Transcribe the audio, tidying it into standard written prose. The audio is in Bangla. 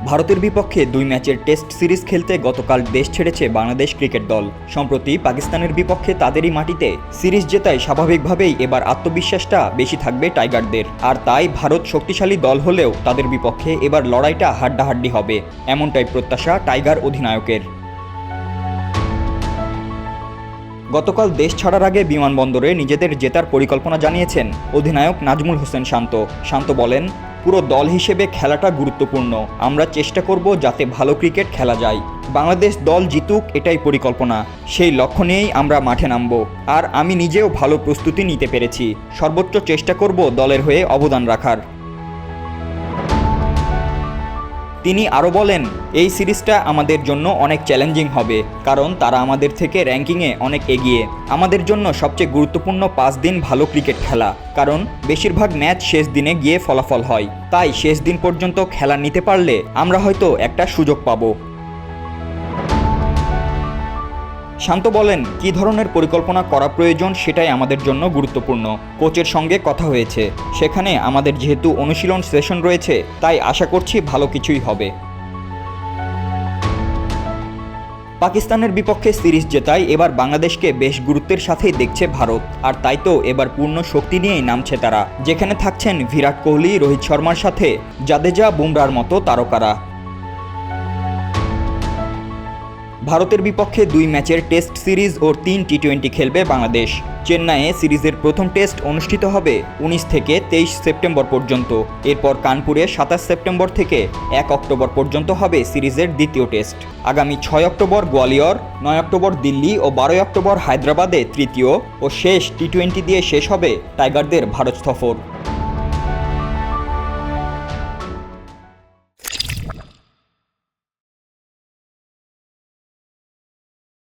ভারতের বিপক্ষে 2 ম্যাচের টেস্ট সিরিজ খেলতে গতকাল দেশ ছেড়েছে বাংলাদেশ ক্রিকেট দল। সম্প্রতি পাকিস্তানের বিপক্ষে তাদেরই মাটিতে সিরিজ জেতায় স্বাভাবিকভাবেই এবার আত্মবিশ্বাসটা বেশি থাকবে টাইগারদের। আর তাই ভারত শক্তিশালী দল হলেও তাদের বিপক্ষে এবার লড়াইটা হাড্ডাহাড্ডি হবে, এমনটাই প্রত্যাশা টাইগার অধিনায়কের। গতকাল দেশ ছাড়ার আগে বিমানবন্দরে নিজেদের জেতার পরিকল্পনা জানিয়েছেন অধিনায়ক নাজমুল হোসেন শান্ত বলেন, পুরো দল হিসেবে খেলাটা গুরুত্বপূর্ণ। আমরা চেষ্টা করব যাতে ভালো ক্রিকেট খেলা যায়। বাংলাদেশ দল জিতুক, এটাই পরিকল্পনা। সেই লক্ষ্য নিয়েই আমরা মাঠে নামব। আর আমি নিজেও ভালো প্রস্তুতি নিতে পেরেছি। সর্বোচ্চ চেষ্টা করব দলের হয়ে অবদান রাখার। তিনি আরও বলেন, এই সিরিজটা আমাদের জন্য অনেক চ্যালেঞ্জিং হবে, কারণ তারা আমাদের থেকে র্যাঙ্কিংয়ে অনেক এগিয়ে। আমাদের জন্য সবচেয়ে গুরুত্বপূর্ণ 5 দিন ভালো ক্রিকেট খেলা, কারণ বেশিরভাগ ম্যাচ শেষ দিনে গিয়ে ফলাফল হয়। তাই শেষ দিন পর্যন্ত খেলা নিতে পারলে আমরা হয়তো একটা সুযোগ পাব। শান্ত বলেন, কী ধরনের পরিকল্পনা করা প্রয়োজন সেটাই আমাদের জন্য গুরুত্বপূর্ণ। কোচের সঙ্গে কথা হয়েছে, সেখানে আমাদের যেহেতু অনুশীলন সেশন রয়েছে, তাই আশা করছি ভালো কিছুই হবে। পাকিস্তানের বিপক্ষে সিরিজ জেতায় এবার বাংলাদেশকে বেশ গুরুত্বের সাথেই দেখছে ভারত। আর তাই তো এবার পূর্ণ শক্তি নিয়েই নামছে তারা, যেখানে থাকছেন বিরাট কোহলি, রোহিত শর্মার সাথে জাদেজা, বুমরার মতো তারকারা। ভারতের বিপক্ষে 2 ম্যাচের টেস্ট সিরিজ ও 3 টি-20 খেলবে বাংলাদেশ। চেন্নাইয়ে সিরিজের প্রথম টেস্ট অনুষ্ঠিত হবে 19 থেকে 23 সেপ্টেম্বর পর্যন্ত। এরপর কানপুরে 27 সেপ্টেম্বর থেকে 1 অক্টোবর পর্যন্ত হবে সিরিজের দ্বিতীয় টেস্ট। আগামী 6 অক্টোবর গোয়ালিয়র, 9 অক্টোবর দিল্লি ও 12 অক্টোবর হায়দ্রাবাদে তৃতীয় ও শেষ টি-20 দিয়ে শেষ হবে টাইগারদের ভারত সফর।